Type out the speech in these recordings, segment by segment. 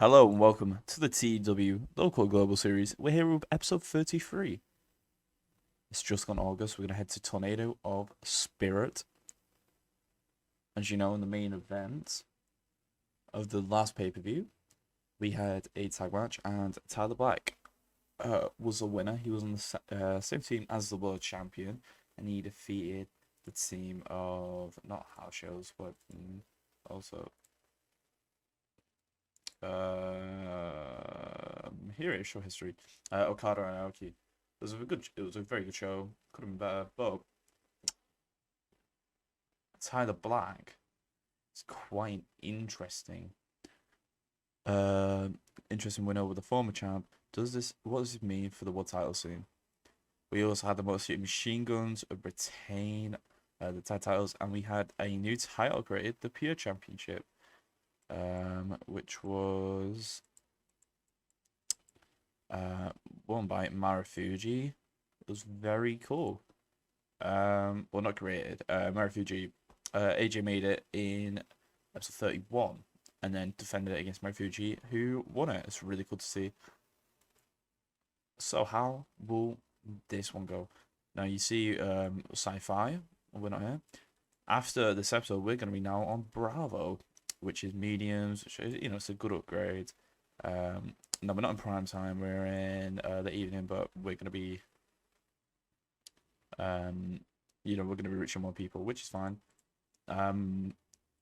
Hello and welcome to the TEW Local Global Series. We're here with episode 33. It's just gone August. We're going to head to Tornado of Spirit. As you know, in the main event of the last pay-per-view, we had a tag match and Tyler Black was the winner. He was on the same team as the world champion and he defeated the team of, not house shows, but also here is show history. Okada and Aoki. It was a very good show. Could have been better, but Tyler Black is quite interesting. Interesting win over the former champ. What does this mean for the world title scene? We also had the Motor City Machine Guns retain the tag titles, and we had a new title created, the Pure Championship, which was won by Marufuji. It was very cool. Well, not created. Marufuji, AJ made it in episode 31 and then defended it against Marufuji, who won it. It's really cool to see. So how will this one go? Now you see Sci-Fi, we're not here. After this episode, we're going to be now on Bravo, which is mediums, which is, it's a good upgrade. No, we're not in prime time. We're in the evening, but we're going to be, we're going to be reaching more people, which is fine.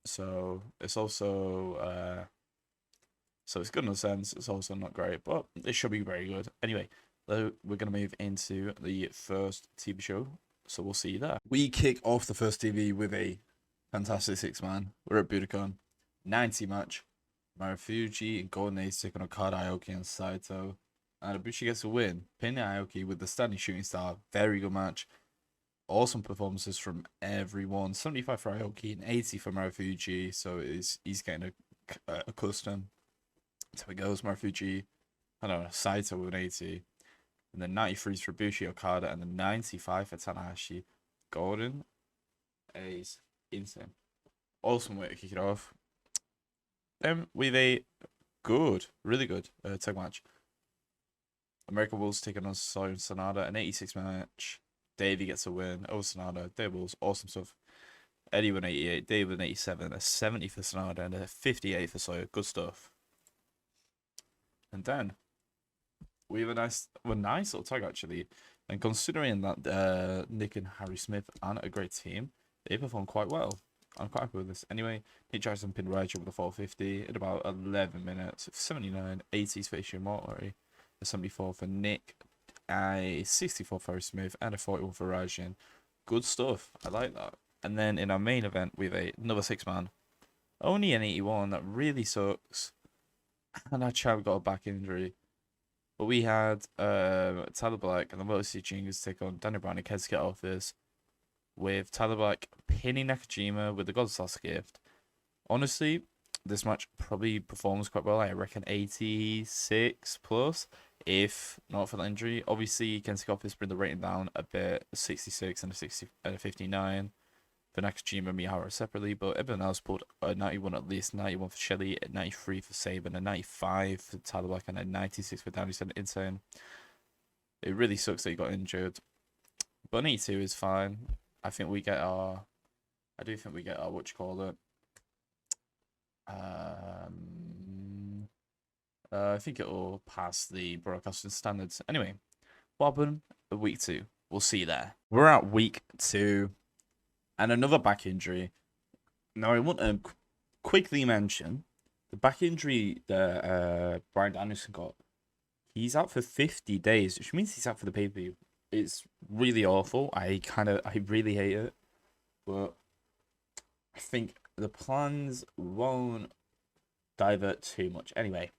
So it's also, so it's good in a sense. It's also not great, but it should be very good. Anyway, we're going to move into the first TV show, so we'll see you there. We kick off the first TV with a fantastic six-man. We're at Budokan. 90 match. Marufuji and Golden Ace take on Okada, Aoki, and Saito. And Ibushi gets a win, pinning Aoki with the standing shooting star. Very good match. Awesome performances from everyone. 75 for Aoki and 80 for Marufuji. So he's getting accustomed. So it goes. Marufuji, Saito with an 80. And then 93 for Ibushi, Okada, and then 95 for Tanahashi. Golden Ace. Insane. Awesome way to kick it off. With a really good tag match. American Bulls taking on Sawyer and Sonata, an 86 match. Davey gets a win over Sonata. Dave Bulls, awesome stuff. Eddie with an 88, Dave with an 87, a 70 for Sonata, and a 58 for Sawyer. Good stuff. And then we have a nice little tag actually. And considering that Nick and Harry Smith aren't a great team, they perform quite well. I'm quite happy with this. Anyway, Nick Jackson pinned Rage over the 450 in about 11 minutes. 79, 80s for Ishimori, a 74 for Nick, a 64 for Harry Smith, and a 41 for Rajin. Good stuff. I like that. And then in our main event, we have another six-man. Only an 81. That really sucks. And our champ got a back injury. But we had Tyler Black and the Motor City Chingas take on Danny Brown and Kensuke Office, with Tyler Black pinning Nakajima with the God's Gift. Honestly, this match probably performs quite well. I reckon 86 plus, if not for the injury. Obviously, Kensuke Office bring the rating down a bit, 66 and a 59 for Nakajima and Miyahara separately, but everyone else pulled a 91 at least, 91 for Shelly, a 93 for Saban, a 95 for Tyler Black, and a 96 for Downey. Insane. It really sucks that he got injured, but an 82 is fine. I do think we get our, what you call it. I think it will pass the broadcasting standards. Anyway, what happened at week 2? We'll see you there. We're at week 2, and another back injury. Now, I want to quickly mention the back injury that Brian Danielson got. He's out for 50 days, which means he's out for the pay-per-view. It's really awful. I really hate it. But I think the plans won't divert too much. Anyway,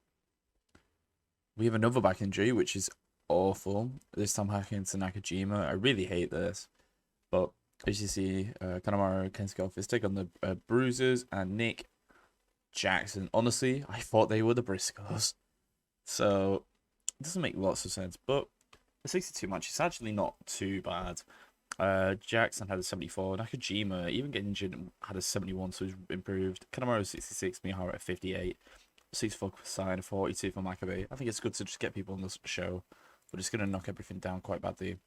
we have another back injury, which is awful. This time hacking to Nakajima. I really hate this. But as you see, Kanemaru, Kensuke Office take on the Bruisers and Nick Jackson. Honestly, I thought they were the Briscoes. So, it doesn't make lots of sense. But the 62 match is actually not too bad. Jackson had a 74. Nakajima, even getting injured, had a 71, so he's improved. Kanemaru 66, Miyahara at 58. 64 for Sign, 42 for Maccabee. I think it's good to just get people on this show. We're just going to knock everything down quite badly.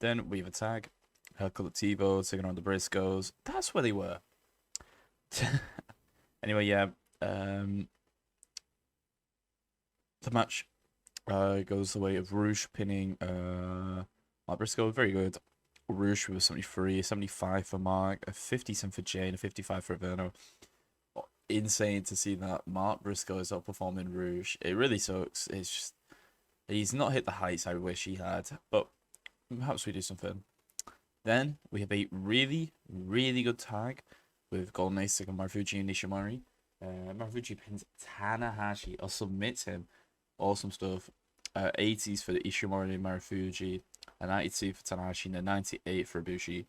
Then we have a tag. Hercule TEW taking on the Briscoes. That's where they were. Anyway, yeah. The match goes the way of Rouge pinning Mark Briscoe. Very good. Rouge with 73, 75 for Mark, a 57 for Jay, and a 55 for Verno. Insane to see that Mark Briscoe is outperforming Rouge. It really sucks. It's just he's not hit the heights I wish he had, but perhaps we do something. Then we have a really, really good tag with Golden Ace taking Marufuji and Nishimori. Marufuji pins Tanahashi or submits him. Awesome stuff. 80s for the Ishimori and Marufuji, a 92 for Tanahashi, and a 98 for Ibushi.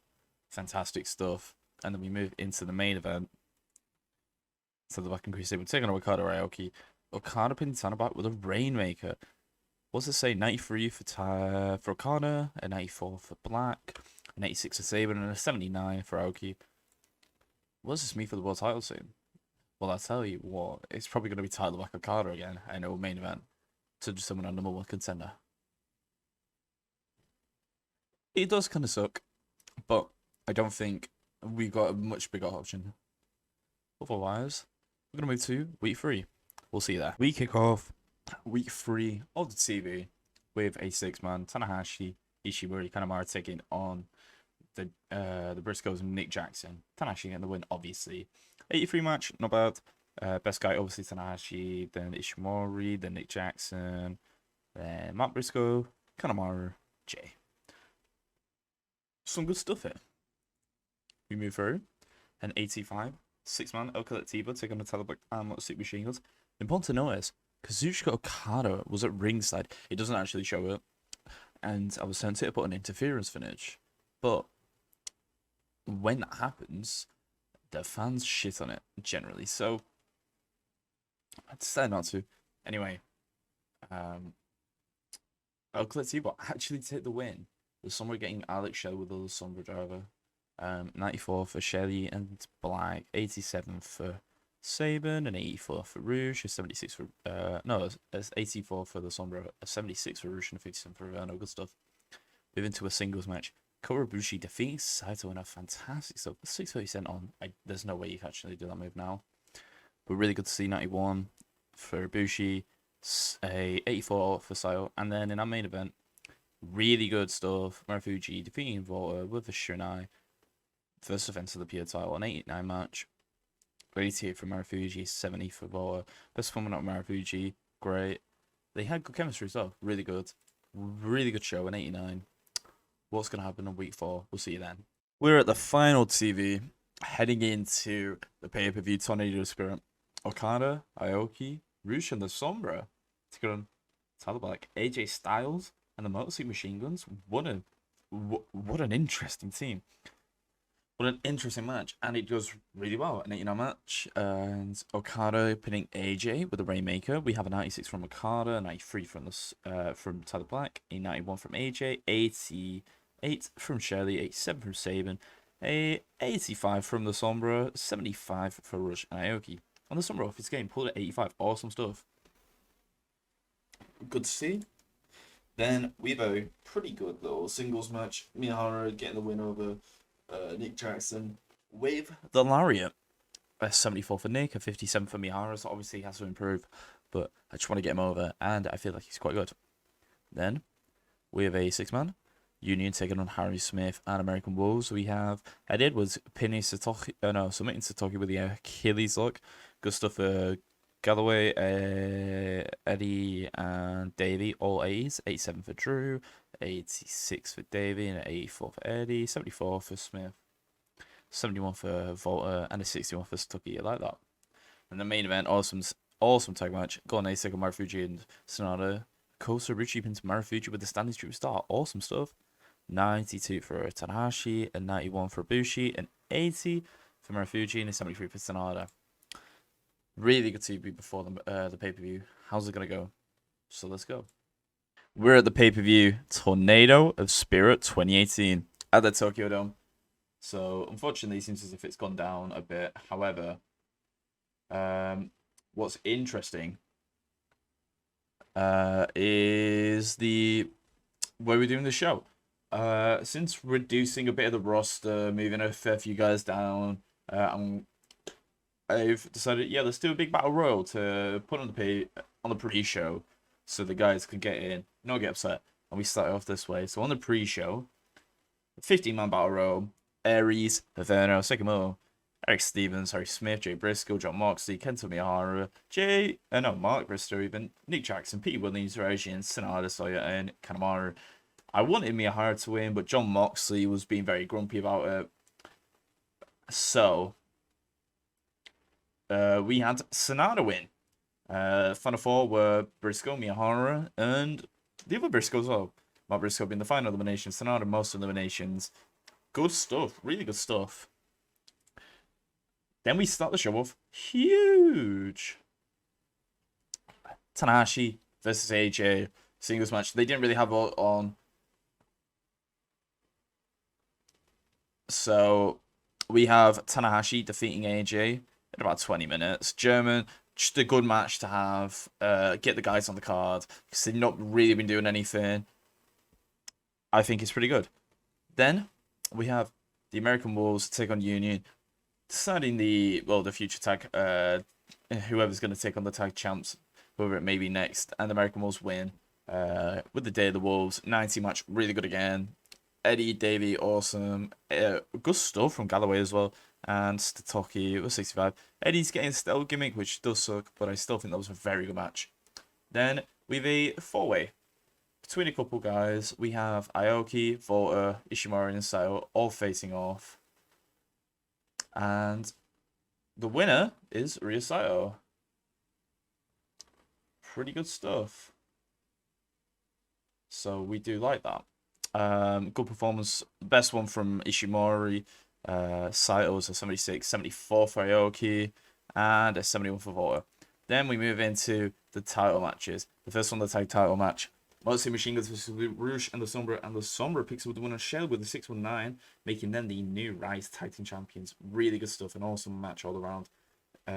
Fantastic stuff. And then we move into the main event. So the Black and Crusade, we're taking on Okada Ryoki. Okada pins Tanahashi with a Rainmaker. What's it say? 93 for Okada, a 94 for Black, an 86 for Saban, and a 79 for Aoki. What does this mean for the world title soon? Well, I'll tell you what, it's probably going to be title Black Okada again. I know, main event. To just summon our #1 contender. It does kind of suck, but I don't think we've got a much bigger option. Otherwise, we're going to move to week 3. We'll see you there. We kick off week 3 of the TV with a 6-man Tanahashi, Ishimori, Kanemaru taking on the Briscoes and Nick Jackson. Tanahashi getting the win, obviously. 83 match, not bad. Best guy, obviously, Tanahashi, then Ishimori, then Nick Jackson, then Matt Briscoe, Kanemaru, Jay. Some good stuff here. We move through. An 85, 6-man, El Colectivo taking on the Tyler Black and Super Machine Guns. Important to notice, Kazuchika Okada was at ringside. It doesn't actually show it. And I was tempted to put an interference finish. But when that happens, the fans shit on it, generally. So I decided not to. Anyway, El Colectivo actually take the win. The Sombra getting Alex Shelley with the Sombra driver. 94 for Shelley and Black. 87 for Saban, and 84 for Rouge. 76 for it's 84 for the Sombra. 76 for Rouge and 57 for Verno. Good stuff. Moving to a singles match. Kota Ibushi defeating Saito in a fantastic stuff. 630 on. There's no way you can actually do that move now. But really good to see 91 for Ibushi, a 84 for Saito, and then in our main event, really good stuff. Marufuji defeating Volta with a Shunai. First defense of the Pure title, an 89 match. 88 for Marufuji, 70 for Volta. Best performance of Marufuji, great. They had good chemistry as well, really good. Really good show, an 89. What's going to happen in week 4? We'll see you then. We're at the final TV, heading into the pay-per-view Tornado Spirit. Okada, Aoki, Rouge, and the Sombra together on Tyler Black, AJ Styles, and the Motor City Machine Guns. What an interesting team. What an interesting match, and it goes really well. An 89 match, and Okada pinning AJ with a Rainmaker. We have a 96 from Okada, a 93 from Tyler Black, a 91 from AJ, 88 from Shelley, 87 from Saban, a 85 from the Sombra, 75 for Rush and Aoki. On the Sombra off his game, pulled at 85. Awesome stuff. Good to see. Then we have a pretty good little singles match. Miyahara getting the win over Nick Jackson with the Lariat. A 74 for Nick, a 57 for Miyahara. So obviously he has to improve, but I just want to get him over, and I feel like he's quite good. Then we have a 6-man. Union taking on Harry Smith and American Wolves. We have Ed Edwards pinning submitting Satoki with the Achilles lock. Good stuff for Galloway, Eddie, and Davey. All A's. 87 for Drew, 86 for Davey, and 84 for Eddie. 74 for Smith, 71 for Volta, and a 61 for Satoki. I like that. And the main event, awesome tag match. Golden Ace taking Marufuji and Sonata. Kota Ibushi pins Marufuji with the standing street start. Awesome stuff. 92 for Tanahashi, and 91 for Ibushi, and 80 for Marufuji, and a 73 for Sonata. Really good TV before the pay-per-view. How's it going to go? So let's go. We're at the pay-per-view Tornado of Spirit 2018 at the Tokyo Dome. So unfortunately, it seems as if it's gone down a bit. However, what's interesting is the way we're doing the show. Since reducing a bit of the roster, moving a fair few guys down, I've decided, yeah, let's do a big battle royal to put on the pre-show, so the guys can get in, not get upset, and we start off this way. So on the pre-show, 15-man battle royal: Aries, Inferno, Sycamore, Eric Stevens, Harry Smith, Jay Briscoe, John Moxley, Kento Miyahara, Mark Bristow, even Nick Jackson, Pete Williams, Rajian, Sonata, Sawyer, and Kanemaru. I wanted Miyahara to win, but John Moxley was being very grumpy about it. So, we had Sonata win. Final four were Briscoe, Miyahara, and the other Briscoe as well. Mark Briscoe being the final elimination, Sonata most eliminations. Good stuff, really good stuff. Then we start the show off huge. Tanahashi versus AJ singles match. They didn't really have it on. So we have Tanahashi defeating AJ in about 20 minutes. German, just a good match to have. Get the guys on the card because they've not really been doing anything. I think it's pretty good. Then we have the American Wolves take on Union, deciding the future tag, whoever's going to take on the tag champs, whoever it may be next, and the American Wolves win with the Day of the Wolves. 90 match, really good again. Eddie, Davey, awesome. Good stuff from Galloway as well. And Statoki was 65. Eddie's getting still gimmick, which does suck, but I still think that was a very good match. Then we have a four-way between a couple guys. We have Aoki, Volta, Ishimori, and Sato all facing off. And the winner is Ryo Saito. Pretty good stuff. So we do like that. Good performance. Best one from Ishimori. Saito was a 76, 74 for Aoki, and a 71 for Volta. Then we move into the title matches. The first one, the tag title match. Moxley Machine Guns versus Rouge and the Sombra picks up the winner Shell with a 619, making them the new Rise Tag Team Champions. Really good stuff. An awesome match all around.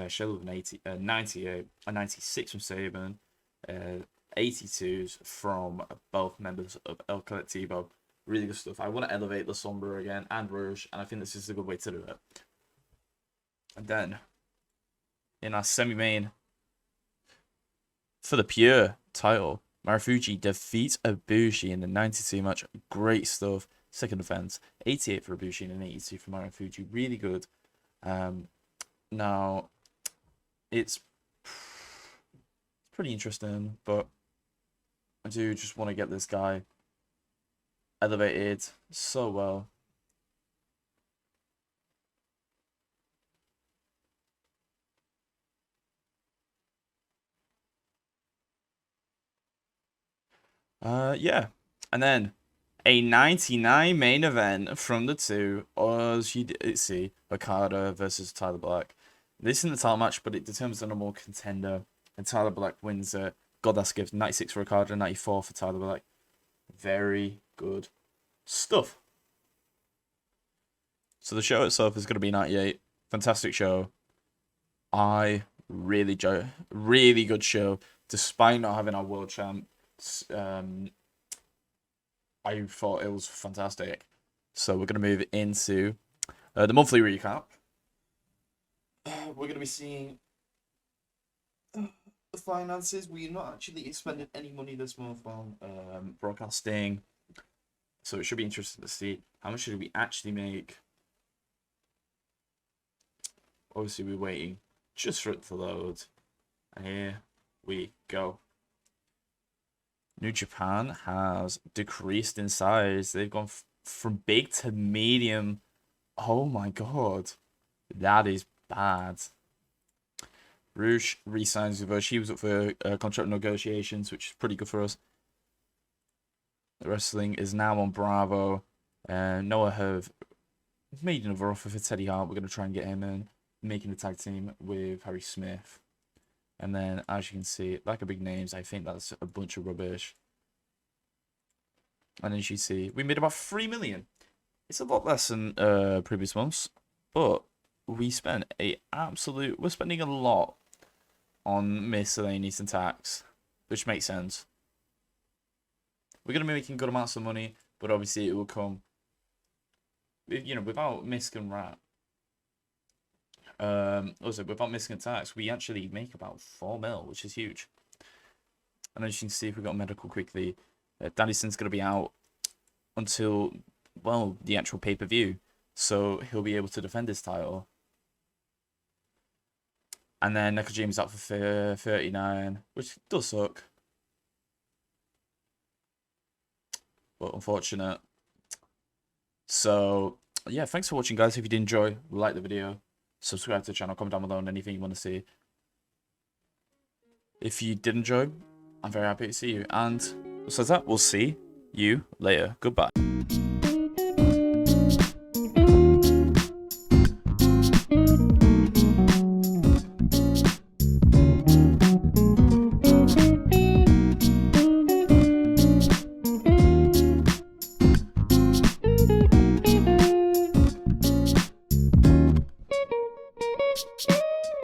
Shell with an 98, a 96 from Saban, 82s from both members of El Colectivo. Really good stuff. I want to elevate the Sombra again and Rouge, and I think this is a good way to do it. And then, in our semi-main, for the pure title, Marufuji defeats Ibushi in the 92 match. Great stuff. Second defense. 88 for Ibushi and 82 for Marufuji. Really good. Now, it's pretty interesting, but I do just want to get this guy elevated so well. Yeah. And then a 99 main event from the two, as you see, Okada versus Tyler Black. This isn't the title match, but it determines the number one contender. And Tyler Black wins it. God, that's gift. 96 for Okada, 94 for Tyler Black. Very good stuff. So the show itself is going to be 98. Fantastic show. Really good show. Despite not having our world champ, I thought it was fantastic. So we're going to move into the monthly recap. We're going to be seeing the finances. We're not actually expending any money this month on broadcasting. So it should be interesting to see how much did we actually make. Obviously, we're waiting just for it to load. And here we go. New Japan has decreased in size. They've gone from big to medium. Oh my god. That is bad. Rouge re-signs with her. She was up for contract negotiations, which is pretty good for us. The wrestling is now on Bravo. Noah have made another offer for Teddy Hart. We're going to try and get him in, making the tag team with Harry Smith. And then, as you can see, like a big names, I think that's a bunch of rubbish. And as you see, we made about 3 million. It's a lot less than previous months, but we spent we're spending a lot on miscellaneous and tax, which makes sense. We're going to be making good amounts of money, but obviously it will come, you know, without misc and rat. Also, without misc and tax, we actually make about 4 mil, which is huge. And as you can see, if we got medical quickly, Daddison's going to be out until, well, the actual pay-per-view. So he'll be able to defend his title. And then Nakajima's out for 39, which does suck. But unfortunate. So, yeah, thanks for watching, guys. If you did enjoy, like the video, subscribe to the channel, comment down below on anything you want to see. If you did enjoy, I'm very happy to see you. And besides that, we'll see you later. Goodbye.